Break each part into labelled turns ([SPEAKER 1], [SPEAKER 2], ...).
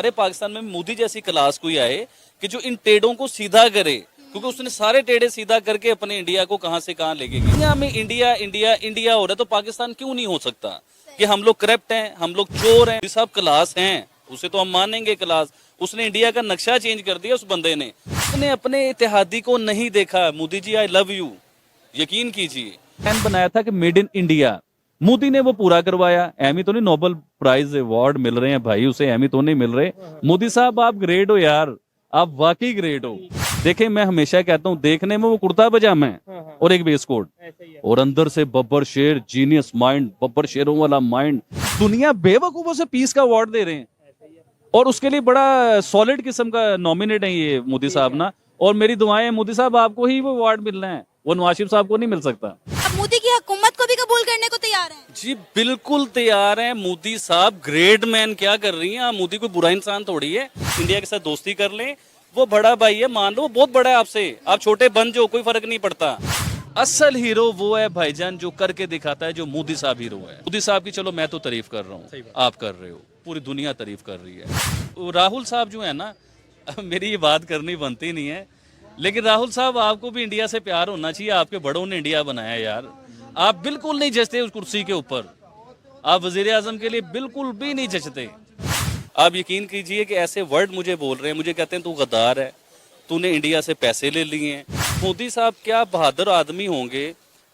[SPEAKER 1] हमारे पाकिस्तान में मोदी जैसी क्लास कोई आए कि जो इन टेढ़ों को सीधा करे, क्योंकि उसने सारे टेढ़े सीधा करके अपने इंडिया को कहां से कहां लेके गए। दुनिया में इंडिया इंडिया इंडिया हो रहा है, तो पाकिस्तान क्यों नहीं हो सकता? कि हम लोग करप्ट हैं, हम लोग चोर हैं, सब क्लास हैं, उसे तो हम मानेंगे क्लास। उसने इंडिया का नक्शा चेंज कर दिया उस बंदे ने। उसने अपने इत्तेहादी को नहीं देखा। Modi ji I love you, यकीन कीजिए। प्लान बनाया था कि मेड इन इंडिया, मोदी ने वो पूरा करवाया। एमी तो नहीं, नोबेल प्राइज अवार्ड मिल रहे हैं भाई उसे, एमी तो नहीं मिल रहे। मोदी साहब आप ग्रेट हो यार, आप वाकई ग्रेट हो। देखें, मैं हमेशा कहता हूँ, देखने में वो कुर्ता पजामा है और एक वेस्ट कोट, और अंदर से बब्बर शेर, जीनियस माइंड, बब्बर शेरों वाला माइंड। दुनिया बेवकूफों से पीस का अवार्ड दे रहे हैं, और उसके लिए बड़ा सॉलिड किस्म का नॉमिनेट है ये मोदी साहब ना। और मेरी दुआएं हैं मोदी साहब, आपको ही वो अवार्ड मिलना है, वो नवाज शरीफ साहब को नहीं मिल सकता।
[SPEAKER 2] अब मोदी की हुकूमत को भी कबूल करने को तैयार हैं?
[SPEAKER 1] जी बिल्कुल तैयार हैं। मोदी साहब ग्रेट मैन क्या कर रही हैं आप? मोदी कोई बुरा इंसान थोड़ी है। इंडिया के साथ दोस्ती कर लें, वो बड़ा भाई है, मान लो, वो बहुत बड़ा है आपसे, आप छोटे बन जो, कोई फर्क नहीं पड़ता। असल हीरो वो है भाईजान जो करके दिखाता है, जो मोदी साहब हीरो है। मोदी साहब की चलो मैं तो तारीफ कर रहा हूँ, आप कर रहे हो, पूरी दुनिया तारीफ कर रही है। राहुल साहब जो है ना, मेरी ये बात करनी बनती नहीं है, लेकिन राहुल साहब आपको भी इंडिया से प्यार होना चाहिए। आपके बड़ों ने इंडिया बनाया यार, आप बिल्कुल नहीं जचते उस कुर्सी के ऊपर, आप वजीर आजम के लिए बिल्कुल भी नहीं जचते। आप यकीन कीजिए कि ऐसे वर्ड मुझे बोल रहे हैं, मुझे कहते हैं तू गद्दार है, तूने इंडिया से पैसे ले लिए हैं। मोदी साहब क्या बहादुर आदमी होंगे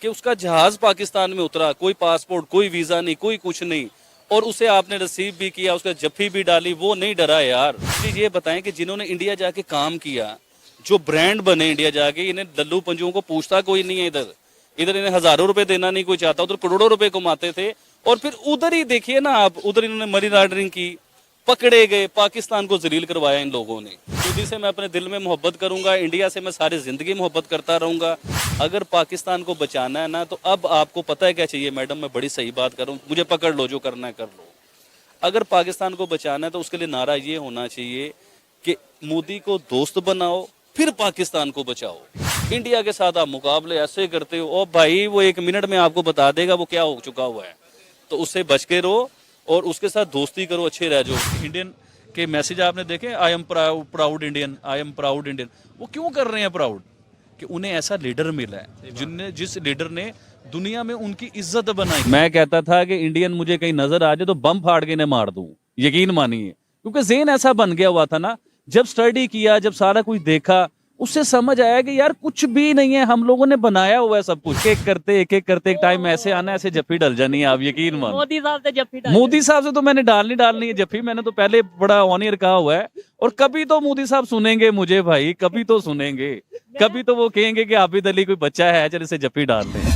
[SPEAKER 1] कि उसका जहाज पाकिस्तान में उतरा, कोई पासपोर्ट, कोई वीजा नहीं, कोई कुछ नहीं, और उसे आपने रिसीव भी किया, उसका जफ्फी भी डाली, वो नहीं डरा यार। ये बताएं कि जिन्होंने इंडिया जाके काम किया, जो ब्रांड बने इंडिया जाके, इन्हें लल्लू पंजुओं को पूछता कोई नहीं है। इधर इन्हें हजारों रुपए देना नहीं कोई चाहता, उधर करोड़ों रुपए कमाते थे। और फिर उधर ही देखिए ना आप, उधर इन्होंने मनी लॉन्ड्रिंग की, पकड़े गए, पाकिस्तान को जलील करवाया इन लोगों ने। मोदी से मैं अपने दिल में मोहब्बत करूंगा, इंडिया से मैं सारी जिंदगी मोहब्बत करता रहूंगा। अगर पाकिस्तान को बचाना है ना, तो अब आपको पता है क्या चाहिए मैडम, मैं बड़ी सही बात कर रहा हूँ, मुझे पकड़ लो, जो करना है कर लो। अगर पाकिस्तान को बचाना है तो उसके लिए नारा ये होना चाहिए कि मोदी को दोस्त बनाओ, फिर पाकिस्तान को बचाओ। इंडिया के साथ आप मुकाबले ऐसे करते हो, और भाई वो 1 मिनट में आपको बता देगा वो क्या हो चुका हुआ है, तो उससे बच के रहो और उसके साथ दोस्ती करो, अच्छे रह जाओ। इंडियन के मैसेज आपने देखे, I am proud Indian, I am proud Indian. वो क्यों कर रहे हैं प्राउड? कि उन्हें ऐसा लीडर मिला है जिस लीडर ने दुनिया में उनकी इज्जत बनाई। मैं कहता था कि इंडियन मुझे कहीं नजर आ जाए तो बम फाड़ के इन्हें मार दूं, यकीन मानिए, क्योंकि ज़हन ऐसा बन गया हुआ था ना। जब स्टडी किया, जब सारा कुछ देखा, उससे समझ आया कि यार कुछ भी नहीं है, हम लोगों ने बनाया हुआ है सब कुछ। एक करते एक टाइम ऐसे आना, ऐसे जफ्फी डल जानी है, आप यकीन मान।
[SPEAKER 2] मोदी साहब से जफ्फी
[SPEAKER 1] मोदी साहब से तो मैंने डालनी है जफ्फी, मैंने तो पहले बड़ा ऑनियर कहा हुआ है। और कभी तो मोदी साहब सुनेंगे मुझे भाई, कभी तो सुनेंगे, कभी तो वो कहेंगे कि आबिद अली कोई बच्चा है, चल इसे जफ्फी डाल दें।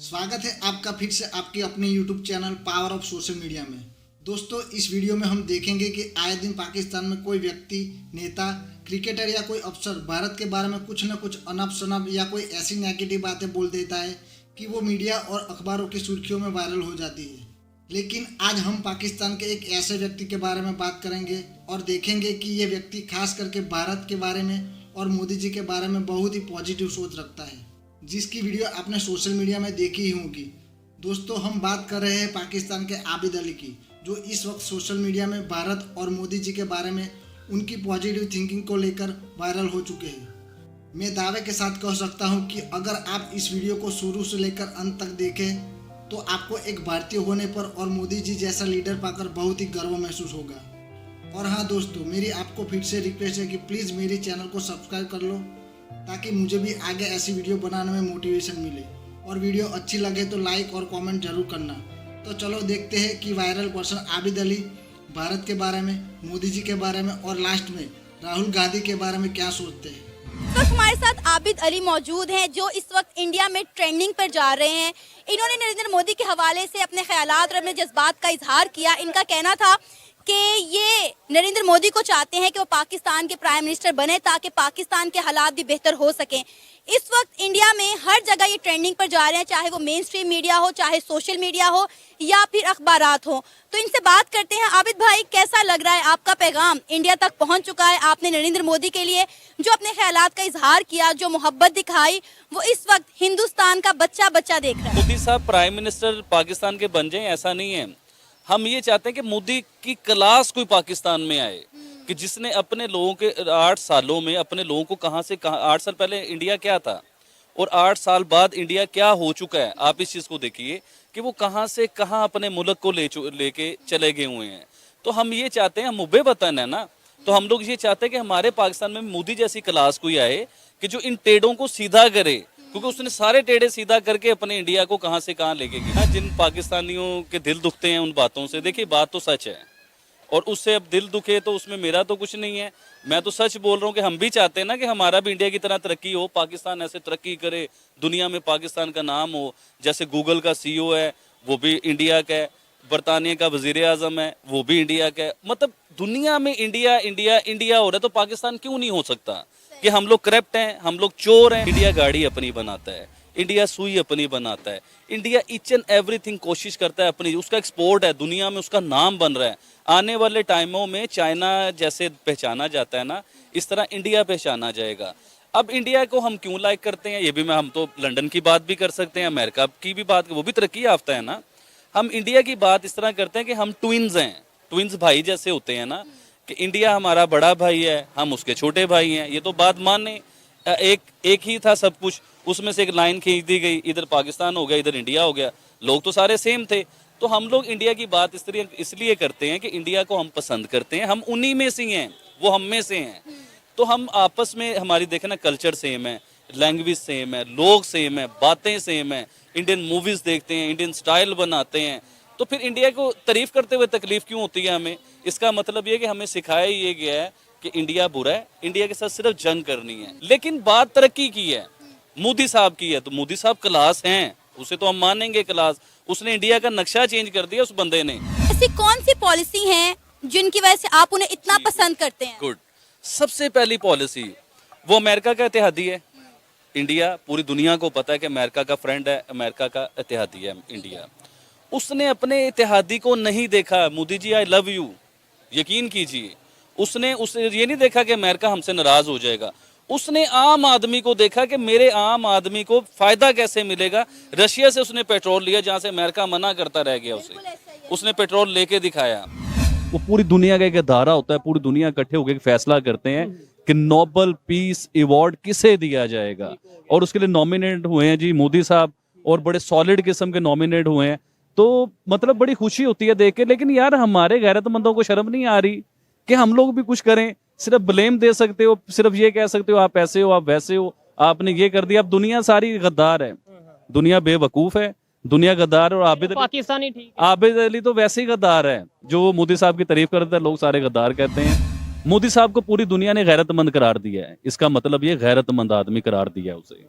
[SPEAKER 3] स्वागत है आपका फिर से आपके अपने YouTube channel power of social media में। दोस्तों, इस वीडियो में हम देखेंगे कि आए दिन पाकिस्तान में कोई व्यक्ति, नेता, क्रिकेटर या कोई अफसर भारत के बारे में कुछ न कुछ अनप शनप या कोई ऐसी नेगेटिव बातें बोल देता है कि वो मीडिया और अखबारों की सुर्खियों में वायरल हो जाती है। लेकिन आज हम पाकिस्तान के एक ऐसे व्यक्ति के बारे में बात करेंगे और देखेंगे कि ये व्यक्ति खास करके भारत के बारे में और मोदी जी के बारे में बहुत ही पॉजिटिव सोच रखता है, जिसकी वीडियो आपने सोशल मीडिया में देखी ही होगी। दोस्तों, हम बात कर रहे हैं पाकिस्तान के आबिद अली की, जो इस वक्त सोशल मीडिया में भारत और मोदी जी के बारे में उनकी पॉजिटिव थिंकिंग को लेकर वायरल हो चुके हैं। मैं दावे के साथ कह सकता हूं कि अगर आप इस वीडियो को शुरू से लेकर अंत तक देखें तो आपको एक भारतीय होने पर और मोदी जी जैसा लीडर पाकर बहुत ही गर्व महसूस होगा। और हाँ दोस्तों, मेरी आपको फिर से रिक्वेस्ट है कि प्लीज़ मेरे चैनल को सब्सक्राइब कर लो, ताकि मुझे भी आगे ऐसी वीडियो बनाने में मोटिवेशन मिले। और वीडियो अच्छी लगे तो लाइक और कमेंट जरूर करना। तो चलो देखते हैं कि वायरल पर्सन आबिद अली भारत के बारे में, मोदी जी के बारे में और लास्ट में राहुल गांधी के बारे में क्या सोचते हैं।
[SPEAKER 2] तो हमारे साथ आबिद अली मौजूद हैं, जो इस वक्त इंडिया में ट्रेंडिंग पर जा रहे हैं। इन्होंने नरेंद्र मोदी के हवाले से अपने ख्यालात और अपने जज्बात का इजहार किया। इनका कहना था कि ये नरेंद्र मोदी को चाहते हैं कि वो पाकिस्तान के प्राइम मिनिस्टर बने, ताकि पाकिस्तान के हालात भी बेहतर हो सकें। इस वक्त इंडिया में हर जगह ये ट्रेंडिंग पर जा रहे हैं, चाहे वो मेन स्ट्रीम मीडिया हो, चाहे सोशल मीडिया हो या फिर अखबारात हो। तो इनसे बात करते हैं। आबिद भाई, कैसा लग रहा है, आपका पैगाम इंडिया तक पहुंच चुका है? आपने नरेंद्र मोदी के लिए जो अपने ख्यालात का इजहार किया, जो मोहब्बत दिखाई, वो इस वक्त हिंदुस्तान का बच्चा बच्चा देख रहा है।
[SPEAKER 1] मोदी साहब प्राइम मिनिस्टर पाकिस्तान के बन जाएं, ऐसा नहीं है। हम ये चाहते हैं कि मोदी की क्लास कोई पाकिस्तान में आए। कि जिसने अपने लोगों के 8 सालों में अपने लोगों को कहां से कहां, 8 साल पहले इंडिया क्या था और 8 साल बाद इंडिया क्या हो चुका है, आप इस चीज को देखिए कि वो कहां से कहां अपने मुल्क को लेके चले गए हुए हैं। तो हम ये चाहते हैं, हम मुबे वतन है ना, तो हम लोग ये चाहते हैं कि हमारे पाकिस्तान में मोदी जैसी क्लास कोई आए कि जो इन टेढ़ों को सीधा करे, क्योंकि उसने सारे टेढ़े सीधा करके अपने इंडिया को कहां से कहां लेके गया। जिन पाकिस्तानियों के दिल दुखते हैं उन बातों से, देखिए बात तो सच है और उससे अब दिल दुखे तो उसमें मेरा तो कुछ नहीं है, मैं तो सच बोल रहा हूँ कि हम भी चाहते हैं ना कि हमारा भी इंडिया की तरह तरक्की हो, पाकिस्तान ऐसे तरक्की करे, दुनिया में पाकिस्तान का नाम हो। जैसे गूगल का CEO है वो भी इंडिया का है, बरतानिया का वजीर आजम है वो भी इंडिया का है। मतलब दुनिया में इंडिया इंडिया इंडिया हो रहा है, तो पाकिस्तान क्यों नहीं हो सकता? कि हम लोग करप्ट हैं, हम लोग चोर हैं। इंडिया गाड़ी अपनी बनाता है, इंडिया सुई अपनी बनाता है, इंडिया ईच एंड एवरीथिंग कोशिश करता है अपनी, उसका एक्सपोर्ट है, दुनिया में उसका नाम बन रहा है। आने वाले टाइमों में चाइना जैसे पहचाना जाता है ना, इस तरह इंडिया पहचाना जाएगा। अब इंडिया को हम क्यों लाइक करते हैं, ये भी हम तो लंदन की बात भी कर सकते हैं, अमेरिका की भी बात, वो भी तरक्की याफ्ता है ना। हम इंडिया की बात इस तरह करते हैं कि हम ट्विन्स हैं, ट्विन्स भाई जैसे होते हैं ना, कि इंडिया हमारा बड़ा भाई है, हम उसके छोटे भाई हैं। ये तो बात माने, एक ही था सब कुछ, उसमें से एक लाइन खींच दी गई, इधर पाकिस्तान हो गया इधर इंडिया हो गया, लोग तो सारे सेम थे। तो हम लोग इंडिया की बात इसलिए करते हैं कि इंडिया को हम पसंद करते हैं, हम उन्हीं में से हैं, वो हम में से हैं। तो हम आपस में हमारी देखें ना, कल्चर सेम है, लैंग्वेज सेम है, लोग सेम है, बातें सेम है, इंडियन मूवीज देखते हैं, इंडियन स्टाइल बनाते हैं। तो फिर इंडिया को तारीफ करते हुए तकलीफ क्यों होती है हमें? इसका मतलब ये कि हमें सिखाया ये गया है कि इंडिया बुरा है, इंडिया के साथ सिर्फ जंग करनी है। लेकिन बात तरक्की की है, मोदी साहब की है, तो मोदी साहब क्लास हैं, उसे तो हम मानेंगे क्लास। उसने इंडिया का नक्शा चेंज कर दिया उस बंदे ने।
[SPEAKER 2] ऐसी कौन सी पॉलिसी है जिनकी वजह से आप उन्हें इतना पसंद करते हैं?
[SPEAKER 1] गुड, सबसे पहली पॉलिसी वो अमेरिका का इत्तेहादी है। इंडिया, पूरी दुनिया को पता है कि अमेरिका का फ्रेंड है, अमेरिका का इत्तेहादी है इंडिया। उसने अपने इत्तेहादी को नहीं देखा, Modi ji I love you, यकीन कीजिए। उसने ये नहीं देखा कि अमेरिका हमसे नाराज हो जाएगा, उसने आम आदमी को देखा कि मेरे आम आदमी को फायदा कैसे मिलेगा। रशिया से उसने पेट्रोल लिया जहां से अमेरिका मना करता रह गया, उसने पेट्रोल लेके दिखाया। वो पूरी दुनिया का एक अदारा होता है, पूरी दुनिया इकट्ठे होकर फैसला करते हैं कि नोबेल पीस अवार्ड किसे दिया जाएगा, और उसके लिए नॉमिनेट हुए हैं जी मोदी साहब, और बड़े सॉलिड किस्म के नॉमिनेट हुए हैं। तो मतलब बड़ी खुशी होती है देख के। लेकिन यार हमारे गैरतमंदों को शर्म नहीं आ रही कि हम लोग भी कुछ करें? सिर्फ ब्लेम दे सकते हो, सिर्फ ये कह सकते हो आप ऐसे हो, आप वैसे हो, आपने ये कर दिया। अब दुनिया सारी गद्दार है, दुनिया बेवकूफ है, दुनिया गद्दार। और
[SPEAKER 4] पाकिस्तानी ठीक है।
[SPEAKER 1] आबिद अली तो वैसे ही गद्दार है, जो मोदी साहब की तारीफ करते हैं लोग सारे गद्दार कहते हैं। मोदी साहब को पूरी दुनिया ने गैरतमंद करार दिया है, इसका मतलब ये गैरतमंद आदमी करार दिया उसे।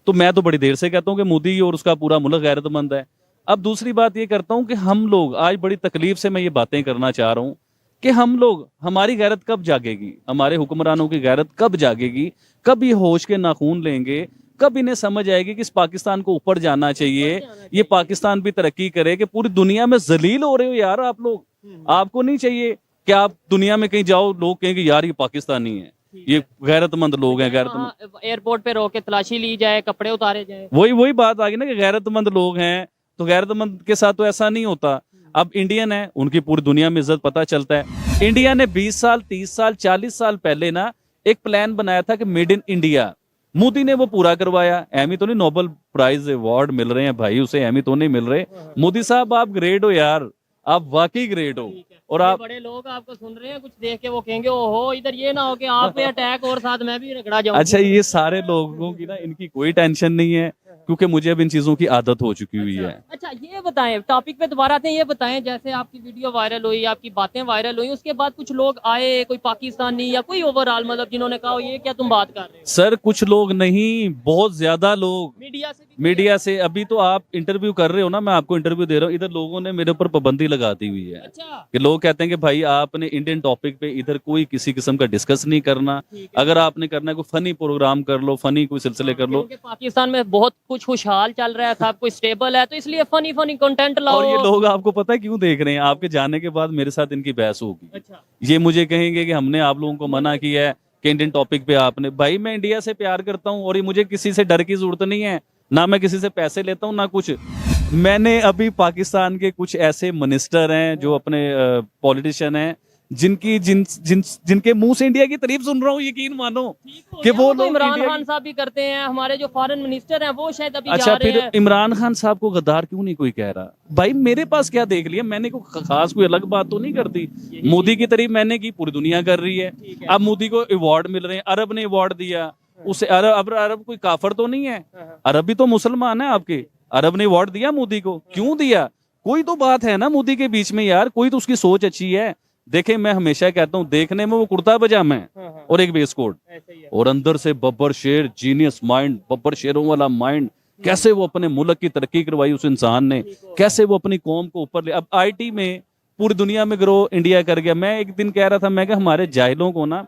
[SPEAKER 1] तो मैं तो बड़ी देर से कहता हूँ कि मोदी और उसका पूरा मुल्क गैरतमंद है। अब दूसरी बात ये करता हूँ कि हम लोग आज बड़ी तकलीफ से मैं ये बातें करना चाह रहा हूँ कि हम लोग, हमारी गैरत कब जागेगी, हमारे हुक्मरानों की गैरत कब जागेगी, कब ये होश के नाखून लेंगे, कब इन्हें समझ आएगी कि इस पाकिस्तान को ऊपर जाना चाहिए, ये पाकिस्तान भी तरक्की करे। कि पूरी दुनिया में जलील हो रहे हो यार आप लोग, आपको नहीं चाहिए कि आप दुनिया में कहीं जाओ लोग कहेंगे यार ये पाकिस्तानी है, ये गैरतमंद लोग हैं, गैरतमंद।
[SPEAKER 4] एयरपोर्ट पे रोक के तलाशी ली जाए, कपड़े उतारे जाए,
[SPEAKER 1] वही बात आ गई ना कि गैरतमंद लोग हैं। तो गैरतमंद के साथ तो ऐसा नहीं होता। अब इंडियन है, उनकी पूरी दुनिया में इज्जत पता चलता है। इंडिया ने 20 साल 30 साल 40 साल पहले ना एक प्लान बनाया था कि मेड इन इंडिया, मोदी ने वो पूरा करवाया। एमी तो नहीं, नोबेल प्राइज अवार्ड मिल रहे हैं भाई उसे, एमी तो नहीं मिल रहे। मोदी साहब आप ग्रेट हो यार, आप वाकई ग्रेट हो। और आप
[SPEAKER 4] बड़े लोग आपको सुन रहे हैं, कुछ देख के वो कहेंगे ओहो इधर ये ना हो कि आप पे अटैक और साथ मैं भी रगड़ा जाऊं।
[SPEAKER 1] अच्छा, ये सारे लोगों की ना इनकी कोई टेंशन नहीं है, क्योंकि मुझे अब इन चीजों की आदत हो चुकी हुई है।
[SPEAKER 4] अच्छा ये बताएं, टॉपिक पे दोबारा आते हैं, ये बताएं जैसे आपकी वीडियो वायरल हुई, आपकी बातें वायरल हुई, उसके बाद कुछ लोग आए, कोई पाकिस्तानी या कोई ओवरऑल, मतलब जिन्होंने कहा ये क्या तुम बात कर रहे हो?
[SPEAKER 1] सर कुछ लोग नहीं, बहुत ज्यादा लोग मीडिया से। अभी तो आप इंटरव्यू कर रहे हो ना, मैं आपको इंटरव्यू दे रहा हूँ, इधर लोगों ने मेरे ऊपर पाबंदी लगा दी हुई है।
[SPEAKER 4] अच्छा।
[SPEAKER 1] कि लोग कहते हैं कि भाई आपने इंडियन टॉपिक पे इधर कोई किसी किस्म का डिस्कस नहीं करना, अगर आपने करना है कोई फनी प्रोग्राम कर लो, फनी कोई सिलसिले कर लो।
[SPEAKER 4] पाकिस्तान में बहुत कुछ खुशहाल चल रहा है, सब कुछ स्टेबल है, तो इसलिए फनी कंटेंट लाओ।
[SPEAKER 1] और ये लोग आपको पता है क्यों देख रहे हैं? आपके जाने के बाद मेरे साथ इनकी बहस होगी।
[SPEAKER 4] अच्छा।
[SPEAKER 1] ये मुझे कहेंगे कि हमने आप लोगों को मना किया है कि इंडियन टॉपिक पे आपने। भाई मैं इंडिया से प्यार करता हूँ और ये मुझे किसी से डर की जरूरत नहीं है, ना मैं किसी से पैसे लेता हूँ ना कुछ। मैंने अभी पाकिस्तान के कुछ ऐसे मिनिस्टर हैं जो अपने पॉलिटिशियन हैं जिनकी जिनके मुंह से इंडिया की तारीफ सुन रहा हूँ, यकीन मानो कि वो
[SPEAKER 4] तो
[SPEAKER 1] लोग
[SPEAKER 4] इमरान
[SPEAKER 1] इंडिया
[SPEAKER 4] खान साहब भी करते हैं, हमारे जो फॉरेन मिनिस्टर हैं वो शायद अभी जा
[SPEAKER 1] अच्छा,
[SPEAKER 4] रहे
[SPEAKER 1] फिर
[SPEAKER 4] हैं।
[SPEAKER 1] इमरान खान साहब को गद्दार क्यों नहीं कोई कह रहा? भाई मेरे पास क्या देख लिया मैंने, को खास कोई अलग बात तो नहीं कर दी। मोदी की तारीफ मैंने की, पूरी दुनिया कर रही है। अब मोदी को अवार्ड मिल रहे हैं, अरब ने अवार्ड दिया उसे। अरब कोई काफर तो नहीं है, अरब भी तो मुसलमान है आपके। अरब ने अवार्ड दिया मोदी को, क्यों दिया? कोई तो बात है ना मोदी के बीच में यार, कोई तो उसकी सोच अच्छी है। देखे, मैं हमेशा कहता हूँ, देखने में वो कुर्ता पजामा है और एक वेस्ट कोट, और अंदर से बब्बर शेर, जीनियस माइंड, बब्बर शेरों वाला माइंड। कैसे वो अपने मुल्क की तरक्की करवाई उस इंसान ने, कैसे वो अपनी कौम को ऊपर ले। अब आईटी में पूरी दुनिया में ग्रो इंडिया कर गया। मैं एक दिन कह रहा था, मैं कि हमारे जाहिलों को ना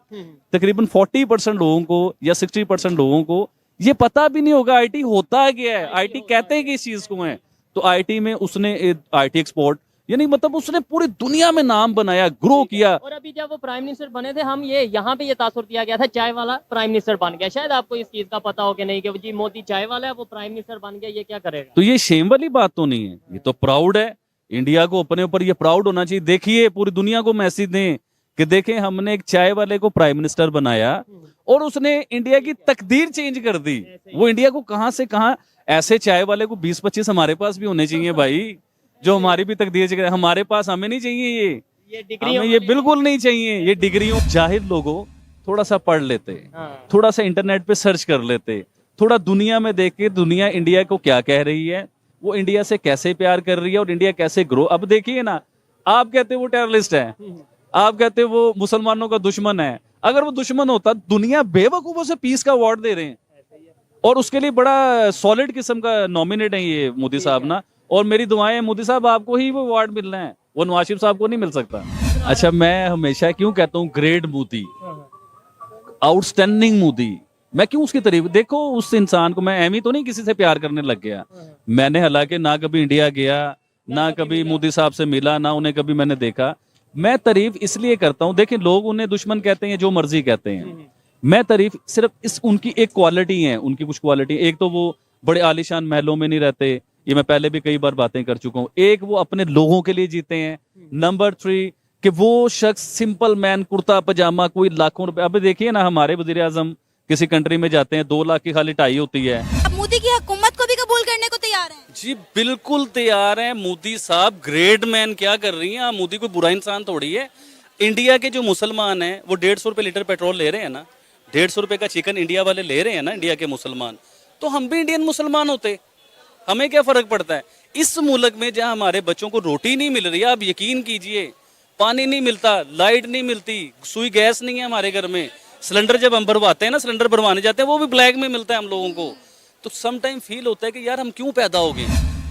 [SPEAKER 1] तकरीबन 40% लोगों को या 60% लोगों को ये पता भी नहीं होगा आईटी होता क्या है, आईटी कहते हैं कि इस चीज को है। तो आईटी में उसने आईटी एक्सपोर्ट, यानी मतलब उसने पूरी दुनिया में नाम बनाया, ग्रो किया।
[SPEAKER 4] और अभी जब वो प्राइम मिनिस्टर बने थे, हम ये यहाँ पे ये तासुर दिया गया था, चाय वाला प्राइम मिनिस्टर बन गया। शायद आपको इस चीज का पता हो कि नहीं, कि जी मोदी चाय वाला है, वो प्राइम मिनिस्टर बन गया, ये क्या करेगा?
[SPEAKER 1] तो ये शेम वाली बात तो नहीं है, ये तो प्राउड है। इंडिया को अपने ऊपर ये प्राउड होना चाहिए। देखिए, पूरी दुनिया को मैसेज दें कि देखें, हमने एक चाय वाले को प्राइम मिनिस्टर बनाया और उसने इंडिया की तकदीर चेंज कर दी। वो इंडिया को कहां से कहां, ऐसे चाय वाले को 20-25 हमारे पास भी होने चाहिए भाई, जो हमारी भी तकदीर चेंज। हमारे पास, हमें नहीं चाहिए
[SPEAKER 4] ये डिग्री,
[SPEAKER 1] हमें ये बिल्कुल नहीं चाहिए ये डिग्रियों। जाहिर लोगों थोड़ा सा पढ़ लेते, थोड़ा सा इंटरनेट पे सर्च कर लेते, थोड़ा दुनिया में देख के दुनिया इंडिया को क्या कह रही है, वो इंडिया से कैसे प्यार कर रही है और इंडिया कैसे ग्रो। अब देखिए ना, आप कहते वो टेररिस्ट है, आप कहते वो मुसलमानों का दुश्मन है। अगर वो दुश्मन होता, दुनिया बेवकूफों से पीस का अवार्ड दे रहे हैं, और उसके लिए बड़ा सॉलिड किस्म का नॉमिनेट है ये मोदी साहब ना। और मेरी दुआएं, मोदी साहब आपको ही वो अवार्ड मिलना है, वो नवाज शरीफ साहब को नहीं मिल सकता। अच्छा, मैं हमेशा क्यों कहता हूँ ग्रेट मोदी, आउटस्टैंडिंग मोदी। मैं क्यों उसकी तारीफ, देखो उस इंसान को, मैं एमी तो नहीं किसी से प्यार करने लग गया। मैंने हालांकि ना कभी इंडिया गया, ना कभी मोदी साहब से मिला, ना उन्हें कभी मैंने देखा। मैं तारीफ इसलिए करता हूँ, देखिए लोग उन्हें दुश्मन कहते हैं, जो मर्जी कहते हैं, मैं तारीफ सिर्फ इस उनकी एक क्वालिटी है, उनकी कुछ क्वालिटी। एक तो वो बड़े आलीशान महलों में नहीं रहते, ये मैं पहले भी कई बार बातें कर चुका हूँ। एक, वो अपने लोगों के लिए जीते हैं। नंबर 3 कि वो शख्स सिंपल मैन, कुर्ता पजामा, कोई लाखों रुपए। अब देखिए ना, हमारे वजीर आजम किसी कंट्री में जाते हैं, 2 लाख की खाली टाई होती है।
[SPEAKER 2] अब मोदी की हुकूमत को भी कबूल करने को तैयार हैं?
[SPEAKER 1] जी बिल्कुल तैयार हैं। मोदी साहब ग्रेट मैन क्या कर रही हैं? मोदी कोई बुरा इंसान थोड़ी है। इंडिया के जो मुसलमान हैं वो 150 रुपए लीटर पेट्रोल ले रहे हैं ना, 150 रुपए का चिकन इंडिया वाले ले रहे हैं ना, इंडिया के मुसलमान। तो हम भी इंडियन मुसलमान होते, हमें क्या फर्क पड़ता है? इस मुल्क में जहां हमारे बच्चों को रोटी नहीं मिल रही है, आप यकीन कीजिए, पानी नहीं मिलता, लाइट नहीं मिलती, सुई गैस नहीं है हमारे घर में, सिलेंडर जब हम भरवाते हैं ना, सिलेंडर भरवाने जाते हैं, वो भी ब्लैक में मिलता है हम लोगों को। तो सम टाइम फील होता है कि यार हम क्यों पैदा हो गए।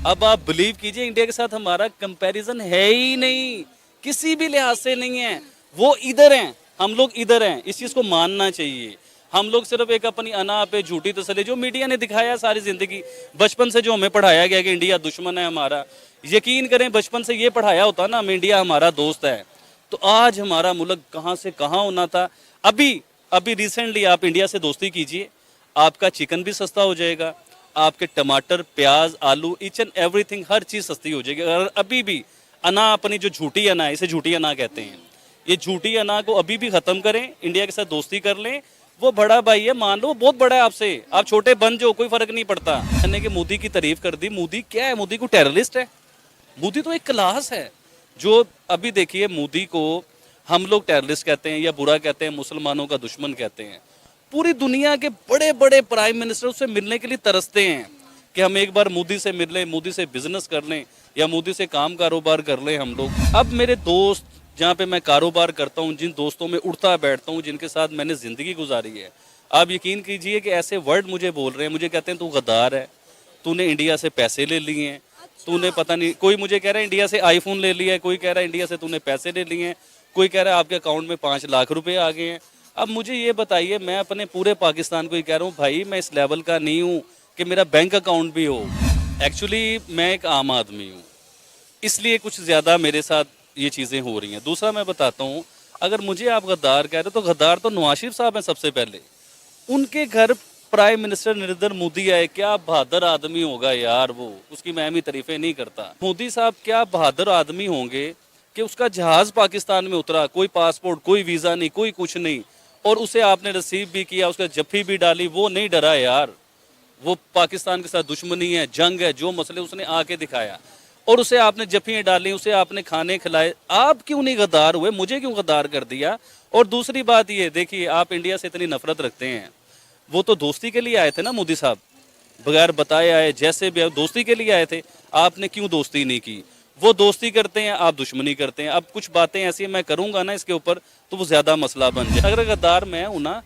[SPEAKER 1] अब आप बिलीव कीजिए, इंडिया के साथ हमारा कंपैरिजन है ही नहीं, किसी भी लिहाज से नहीं है। वो इधर हैं, हम लोग इधर हैं, इस चीज को मानना चाहिए। हम लोग सिर्फ एक अपनी अना पे झूठी तसल्ली, जो मीडिया ने दिखाया सारी जिंदगी, बचपन से जो हमें पढ़ाया गया कि इंडिया दुश्मन है हमारा, यकीन करें बचपन से ये पढ़ाया होता ना, हम इंडिया हमारा दोस्त है, तो आज हमारा मुल्क कहाँ से कहाँ होना था। अभी रिसेंटली आप इंडिया से दोस्ती कीजिए, आपका चिकन भी सस्ता हो जाएगा, आपके टमाटर, प्याज, आलू, ईच एंड एवरीथिंग, हर चीज़ सस्ती हो जाएगी। अगर अभी भी अना, अपनी जो झूठी अना है, इसे झूठी अना कहते हैं, ये झूठी अना को अभी भी ख़त्म करें, इंडिया के साथ दोस्ती कर लें। वो बड़ा भाई है, मान लो वो बहुत बड़ा है आपसे, आप छोटे बन जो, कोई फर्क नहीं पड़ता। मैंने कि मोदी की तारीफ कर दी, मोदी क्या है? मोदी को टेररिस्ट है? मोदी तो एक क्लास है। जो अभी देखिए, मोदी को हम लोग टेररिस्ट कहते हैं या बुरा कहते हैं, मुसलमानों का दुश्मन कहते हैं। पूरी दुनिया के बड़े बड़े प्राइम मिनिस्टर उससे मिलने के लिए तरसते हैं कि हम एक बार मोदी से मिल लें, मोदी से बिजनेस कर लें या मोदी से काम कारोबार कर लें हम लोग। अब मेरे दोस्त जहाँ पे मैं कारोबार करता हूँ, जिन दोस्तों में उठता बैठता हूँ, जिनके साथ मैंने ज़िंदगी गुजारी है, आप यकीन कीजिए कि ऐसे वर्ड मुझे बोल रहे हैं, मुझे कहते हैं तू गद्दार है, तूने इंडिया से पैसे ले लिए हैं, तूने पता नहीं, कोई मुझे कह रहा है इंडिया से आईफोन ले लिया है, कोई कह रहा है इंडिया से तूने पैसे ले लिए हैं, कोई कह रहा है आपके अकाउंट में 5 लाख रुपए आ गए हैं। अब मुझे ये बताइए, मैं अपने पूरे पाकिस्तान को ही कह रहा हूँ, भाई मैं इस लेवल का नहीं हूँ कि मेरा बैंक अकाउंट भी हो। एक्चुअली मैं एक आम आदमी हूँ, इसलिए कुछ ज़्यादा मेरे साथ ये चीज़ें हो रही हैं। दूसरा मैं बताता हूँ, अगर मुझे आप गद्दार कह रहे हो तो गद्दार तो नवाज शरीफ साहब हैं सबसे पहले। उनके घर प्राइम मिनिस्टर नरेंद्र मोदी आए, क्या बहादुर आदमी होगा यार वो, उसकी मैं भी तारीफें नहीं करता। मोदी साहब क्या बहादुर आदमी होंगे कि उसका जहाज पाकिस्तान में उतरा, कोई पासपोर्ट, कोई वीज़ा नहीं, कोई कुछ नहीं, और उसे आपने रिसीव भी किया, उसका जफ्फी भी डाली, वो नहीं डरा यार। वो पाकिस्तान के साथ दुश्मनी है, जंग है, जो मसले उसने आके दिखाया, और उसे आपने जफ्फियाँ डाली, उसे आपने खाने खिलाए। आप क्यों नहीं गद्दार हुए? मुझे क्यों गद्दार कर दिया? और दूसरी बात ये देखिए, आप इंडिया से इतनी नफरत रखते हैं, वो तो दोस्ती के लिए आए थे ना मोदी साहब, बगैर बताए आए, जैसे भी दोस्ती के लिए आए थे। आपने क्यों दोस्ती नहीं की? वो दोस्ती करते हैं, आप दुश्मनी करते हैं। अब कुछ बातें ऐसी मैं करूंगा ना इसके ऊपर, तो वो ज्यादा मसला बन जाए। अगर गद्दार मैं हूं ना,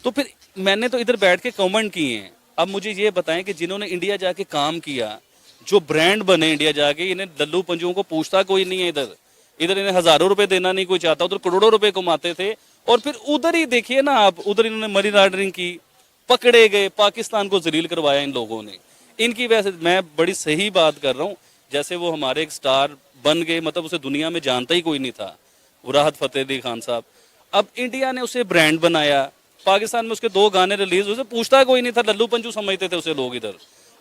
[SPEAKER 1] तो फिर मैंने तो इधर बैठ के कमेंट किए हैं। अब मुझे ये बताएं कि जिन्होंने इंडिया जाके काम किया, जो ब्रांड बने इंडिया जाके, इन्हें लल्लू पंजुओं को पूछता कोई नहीं है। इधर इन्हें हजारों रुपए देना नहीं कोई चाहता, उधर करोड़ों रुपए कमाते थे। और फिर उधर ही देखिए ना आप, उधर इन्होंने मनी लॉन्ड्रिंग की, पकड़े गए, पाकिस्तान को जलील करवाया इन लोगों ने। इनकी वजह से मैं बड़ी सही बात कर रहा हूँ। जैसे वो हमारे एक स्टार बन गए, मतलब उसे दुनिया में जानता ही कोई नहीं था, वो राहत फतेह अली खान साहब। अब इंडिया ने उसे ब्रांड बनाया, पाकिस्तान में उसके 2 गाने रिलीज, उसे पूछता कोई नहीं था, लल्लू पंजू समझते थे उसे लोग इधर।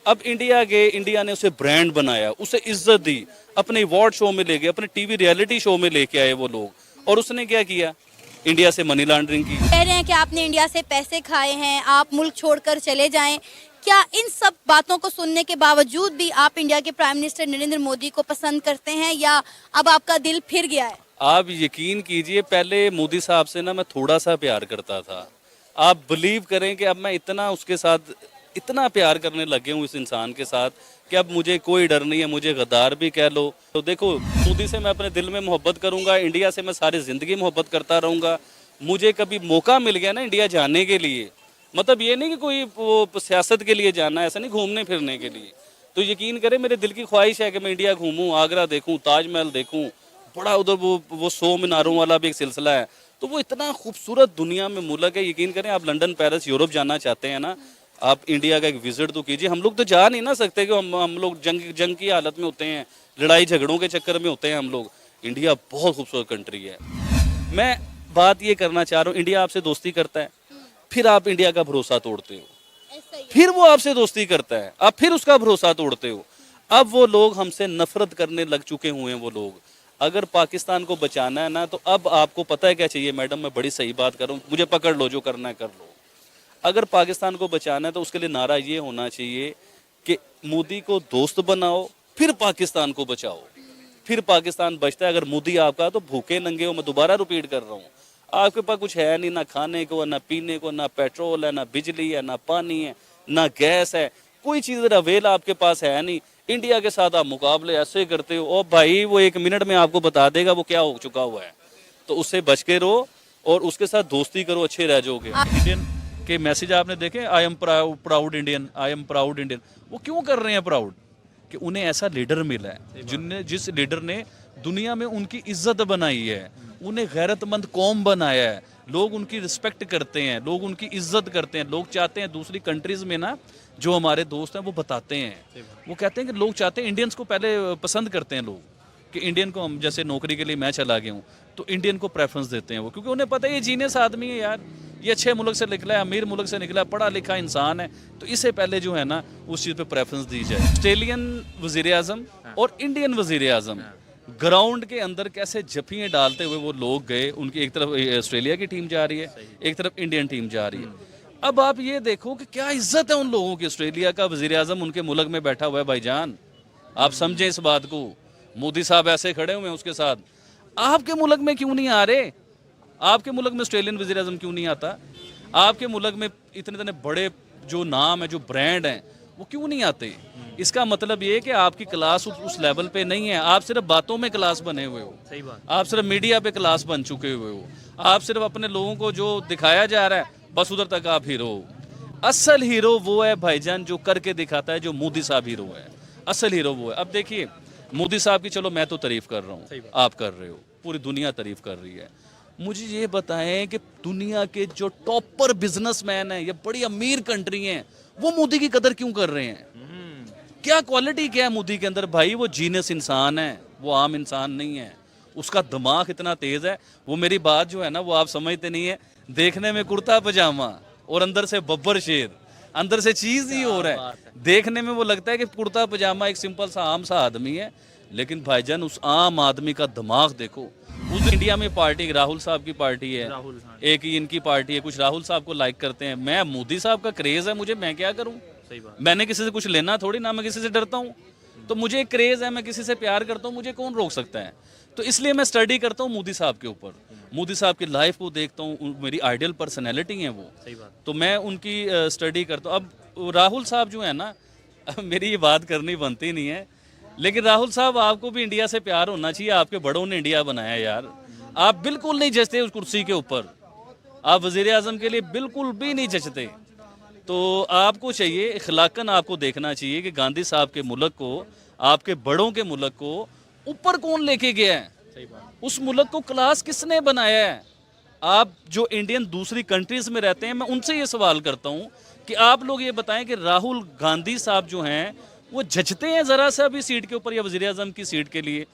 [SPEAKER 1] अब इंडिया गए, इंडिया ने उसे ब्रांड बनाया, उसे इज्जत दी, अपने अवार्ड शो में ले गए, अपने टीवी रियलिटी शो में लेके आए वो लोग। और उसने क्या किया? इंडिया से मनी लॉन्ड्रिंग की।
[SPEAKER 2] कह रहे हैं कि आपने इंडिया से पैसे खाए हैं, आप मुल्क छोड़कर चले जाएं। क्या इन सब बातों को सुनने के बावजूद भी आप इंडिया के प्राइम मिनिस्टर नरेंद्र मोदी को पसंद करते हैं, या अब आपका दिल फिर गया है?
[SPEAKER 1] आप यकीन कीजिए, पहले मोदी साहब से ना मैं थोड़ा सा प्यार करता था। आप बिलीव करें कि अब मैं इतना उसके साथ इतना प्यार करने लगे हूँ इस इंसान के साथ कि अब मुझे कोई डर नहीं है। मुझे गद्दार भी कह लो। तो देखो, मोदी से मैं अपने दिल में मोहब्बत करूंगा, इंडिया से मैं सारी ज़िंदगी मोहब्बत करता रहूंगा। मुझे कभी मौका मिल गया ना इंडिया जाने के लिए, मतलब ये नहीं कि कोई वो सियासत के लिए जाना, ऐसा नहीं, घूमने फिरने के लिए, तो यकीन करें मेरे दिल की ख्वाहिश है कि मैं इंडिया घूमूं, आगरा देखूं, ताजमहल देखूं, बड़ा उधर वो 100 मीनारों वाला भी एक सिलसिला है। तो वो इतना खूबसूरत दुनिया में मुल्क है। यकीन करें, आप लंदन, पेरिस, यूरोप जाना चाहते हैं ना, आप इंडिया का एक विजिट तो कीजिए। हम लोग तो जा नहीं ना सकते कि हम लोग जंग की हालत में होते हैं, लड़ाई झगड़ों के चक्कर में होते हैं हम लोग। इंडिया बहुत खूबसूरत कंट्री है। मैं बात ये करना चाह रहा हूँ, इंडिया आपसे दोस्ती करता है, फिर आप इंडिया का भरोसा तोड़ते हो, फिर वो आपसे दोस्ती करता है, आप फिर उसका भरोसा तोड़ते हो। अब वो लोग हमसे नफरत करने लग चुके हुए हैं वो लोग। अगर पाकिस्तान को बचाना है ना, तो अब आपको पता है क्या चाहिए मैडम, मैं बड़ी सही बात कर रहा हूँ, मुझे पकड़ लो, जो करना है कर लो। अगर पाकिस्तान को बचाना है तो उसके लिए नारा ये होना चाहिए कि मोदी को दोस्त बनाओ, फिर पाकिस्तान को बचाओ, फिर पाकिस्तान बचता है। अगर मोदी आपका, तो भूखे नंगे हो, मैं दोबारा रिपीट कर रहा हूँ, आपके पास कुछ है नहीं, ना खाने को, ना पीने को, ना पेट्रोल है, ना बिजली है, ना पानी है, ना गैस है, कोई चीज़ अवेल आपके पास है नहीं। इंडिया के साथ आप मुकाबले ऐसे करते हो, और भाई वो 1 मिनट में आपको बता देगा वो क्या हो चुका हुआ है। तो उससे बच के रहो और उसके साथ दोस्ती करो, अच्छे रह जाओगे। इंडियन के मैसेज आपने देखे, I am proud Indian, I am proud Indian. वो क्यों कर रहे हैं प्राउड? कि उन्हें ऐसा लीडर मिला है जिस लीडर ने दुनिया में उनकी इज्जत बनाई है, उन्हें गैरतमंद कौम बनाया है, लोग उनकी रिस्पेक्ट करते हैं, लोग उनकी इज्जत करते हैं। लोग चाहते हैं दूसरी कंट्रीज में ना, जो हमारे दोस्त हैं वो बताते हैं, वो कहते हैं कि लोग चाहते हैं, इंडियंस को पहले पसंद करते हैं लोग, कि इंडियन को, हम जैसे नौकरी के लिए मैं चला गया हूँ तो इंडियन को प्रेफरेंस देते हैं वो, क्योंकि उन्हें पता है ये जीनियस आदमी है यार, ये अच्छे मुल्क से निकला है, अमीर मुल्क से निकला है, पढ़ा लिखा इंसान है, तो इससे पहले जो है ना उस चीज़ पे प्रेफरेंस दी जाए। ऑस्ट्रेलियन वजीर आजम और इंडियन वजीर आजम ग्राउंड के अंदर कैसे जफियाँ डालते हुए वो लोग गए। उनकी एक तरफ ऑस्ट्रेलिया की टीम जा रही है, एक तरफ इंडियन टीम जा रही है। अब आप ये देखो कि क्या इज्जत है उन लोगों की। ऑस्ट्रेलिया का वजीर आजम उनके मुल्क में बैठा हुआ है भाईजान, आप समझें इस बात को। मोदी साहब ऐसे खड़े हुए हैं उसके साथ। आपके मुल्क में क्यों नहीं आ रहे? आपके मुल्क में ऑस्ट्रेलियन वजीर आजम क्यों नहीं आता? आपके मुल्क में इतने बड़े जो नाम है, जो ब्रांड हैं, वो क्यों नहीं आते? इसका मतलब ये है कि आपकी क्लास उस लेवल पे नहीं है। आप सिर्फ बातों में क्लास बने हुए हो, सही बात। आप सिर्फ मीडिया पे क्लास बन चुके हुए हो। आप सिर्फ अपने लोगों को जो दिखाया जा रहा है बस उधर तक आप हीरो हो। असल हीरो वो है भाईजान जो करके दिखाता है, जो मोदी साहब हीरो है, असल हीरो वो है। अब देखिए मोदी साहब की, चलो मैं तो तारीफ कर रहा हूँ, आप कर रहे हो, पूरी दुनिया तारीफ कर रही है। मुझे ये बताएं कि दुनिया के जो टॉपर बिजनेसमैन हैं, ये बड़ी अमीर कंट्री हैं, वो मोदी की कदर क्यों कर रहे हैं? क्या क्वालिटी क्या है मोदी के अंदर? भाई वो जीनियस इंसान है, वो आम इंसान नहीं है, उसका दिमाग इतना तेज है। वो मेरी बात जो है ना वो आप समझते नहीं है। देखने में कुर्ता पजामा और अंदर से बब्बर शेर, अंदर से चीज ही हो रहा है। देखने में वो लगता है कि कुर्ता पजामा एक सिंपल सा आम सा आदमी है, लेकिन भाईजान उस आम आदमी का दिमाग देखो। उस इंडिया में पार्टी राहुल साहब की पार्टी है, एक ही इनकी पार्टी है, कुछ राहुल साहब को लाइक करते हैं। मैं मोदी साहब का क्रेज है मुझे, मैं क्या करूं?
[SPEAKER 4] सही बात।
[SPEAKER 1] मैंने किसी से कुछ लेना थोड़ी ना, मैं किसी से डरता हूं। तो मुझे एक क्रेज है, मैं किसी से प्यार करता हूं, मुझे कौन रोक सकता है? तो इसलिए मैं स्टडी करता हूं मोदी साहब के ऊपर, मोदी साहब की लाइफ को देखता हूं, मेरी आइडियल पर्सनैलिटी है वो।
[SPEAKER 4] सही बात।
[SPEAKER 1] तो मैं उनकी स्टडी करता हूं। अब राहुल साहब जो है ना, मेरी ये बात करनी बनती नहीं है, लेकिन राहुल साहब आपको भी इंडिया से प्यार होना चाहिए। आपके बड़ों ने इंडिया बनाया यार, आप बिल्कुल नहीं जचते उस कुर्सी के ऊपर, आप वजीर आजम के लिए बिल्कुल भी नहीं जचते। तो आपको चाहिए, इखलाकन आपको देखना चाहिए कि गांधी साहब के मुल्क को, आपके बड़ों के मुल्क को ऊपर कौन लेके गया है,
[SPEAKER 4] सही बात।
[SPEAKER 1] उस मुल्क को क्लास किसने बनाया है। आप जो इंडियन दूसरी कंट्रीज में रहते हैं, मैं उनसे ये सवाल करता हूँ कि आप लोग ये बताएं कि राहुल गांधी साहब जो हैं वो जचते हैं ज़रा सा भी सीट के ऊपर या वज़ीर आज़म की सीट के लिए?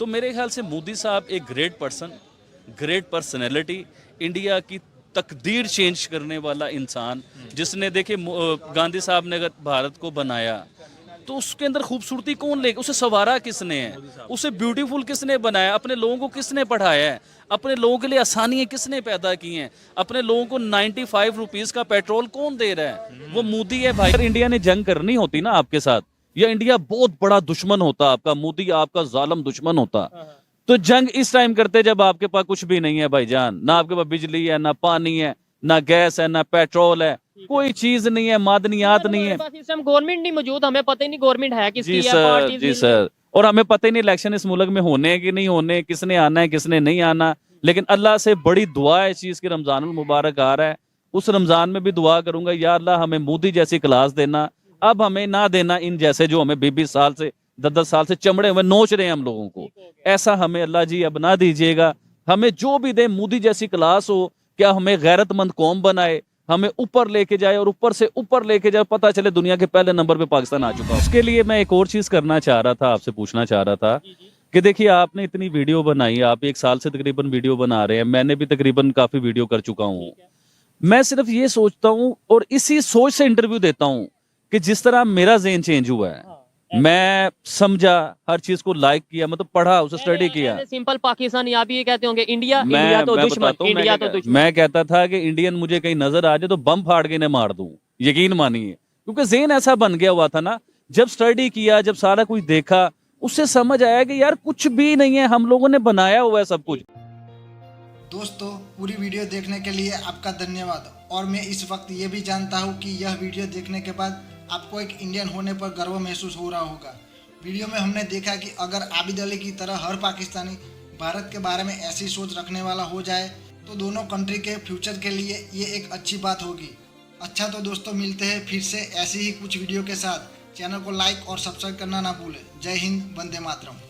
[SPEAKER 1] तो मेरे ख्याल से मोदी साहब एक great person, great personality, India की तकदीर चेंज करने वाला इंसान, जिसने देखे गांधी साहब ने अगर भारत को बनाया तो उसके अंदर खूबसूरती कौन लेके, उसे संवारा किसने है, उसे ब्यूटीफुल किसने बनाया, अपने लोगों को किसने पढ़ाया है, अपने लोगों के लिए आसानियां किसने पैदा की हैं, अपने लोगों को 95 रुपीस का पेट्रोल कौन दे रहा है? वो मोदी है भाई। अगर इंडिया ने जंग करनी होती ना आपके साथ, या इंडिया बहुत बड़ा दुश्मन होता आपका, मोदी आपका जालिम दुश्मन होता, तो जंग इस टाइम करते जब आपके पास कुछ भी नहीं है भाईजान, ना आपके पास बिजली है, ना पानी है, ना गैस है, ना पेट्रोल है, कोई चीज नहीं है, मादनियात नहीं है।
[SPEAKER 4] इस टाइम गवर्नमेंट नहीं मौजूद, हमें पता ही नहीं गवर्नमेंट है किसकी
[SPEAKER 1] जी
[SPEAKER 4] है,
[SPEAKER 1] सर,
[SPEAKER 4] पार्टीज
[SPEAKER 1] जी
[SPEAKER 4] मिल
[SPEAKER 1] सर। और हमें पता ही नहीं इलेक्शन इस मुल्क में होने हैं कि नहीं होने, किसने आना है किसने नहीं आना। लेकिन अल्लाह से बड़ी दुआ है इस चीज की, रमजानुल मुबारक आ रहा है, उस रमजान में भी दुआ करूंगा, या अल्लाह हमें मोदी जैसी क्लास देना, अब हमें ना देना इन जैसे जो हमें 20-20 साल से 10-10 साल से चमड़े हुए नोच रहे हैं हम लोगों को। ऐसा हमें अल्लाह जी अब ना दीजिएगा। हमें जो भी दे मोदी जैसी क्लास हो, क्या हमें गैरतमंद कौम बनाए, हमें ऊपर लेके जाए, और ऊपर से ऊपर लेके जाए, पता चले दुनिया के पहले नंबर पे पाकिस्तान आ चुका है। उसके लिए मैं एक और चीज करना चाह रहा था, आपसे पूछना चाह रहा था कि देखिए आपने इतनी वीडियो बनाई, आप 1 साल से तकरीबन वीडियो बना रहे हैं, मैंने भी तकरीबन काफी वीडियो कर चुका हूँ। मैं सिर्फ ये सोचता हूँ और इसी सोच से इंटरव्यू देता हूँ कि जिस तरह मेरा ज़हन चेंज हुआ है, मैं समझा, हर चीज को लाइक किया, मतलब पढ़ा, उसे स्टडी किया।
[SPEAKER 4] सिंपल पाकिस्तानी, आप ये कहते होंगे इंडिया
[SPEAKER 1] मैं
[SPEAKER 4] इंडिया तो
[SPEAKER 1] मैं
[SPEAKER 4] दुश्मन,
[SPEAKER 1] बताता हूं,
[SPEAKER 4] इंडिया तो दुश्मन।
[SPEAKER 1] मैं कहता था कि इंडियन मुझे कहीं नजर आ जाए तो बम फाड़ के इन्हें मार दूं, यकीन मानिए, क्योंकि ज़हन ऐसा बन गया हुआ था ना। जब स्टडी किया, जब सारा कुछ देखा, उससे समझ आया कि यार कुछ भी नहीं है, हम लोगों ने बनाया हुआ है सब कुछ।
[SPEAKER 3] दोस्तों, पूरी वीडियो देखने के लिए आपका धन्यवाद। और मैं इस वक्त ये भी जानता हूँ कि यह वीडियो देखने के बाद आपको एक इंडियन होने पर गर्व महसूस हो रहा होगा। वीडियो में हमने देखा कि अगर आबिद अली की तरह हर पाकिस्तानी भारत के बारे में ऐसी सोच रखने वाला हो जाए तो दोनों कंट्री के फ्यूचर के लिए ये एक अच्छी बात होगी। अच्छा, तो दोस्तों मिलते हैं फिर से ऐसी ही कुछ वीडियो के साथ। चैनल को लाइक और सब्सक्राइब करना ना भूलें। जय हिंद, वंदे मातरम।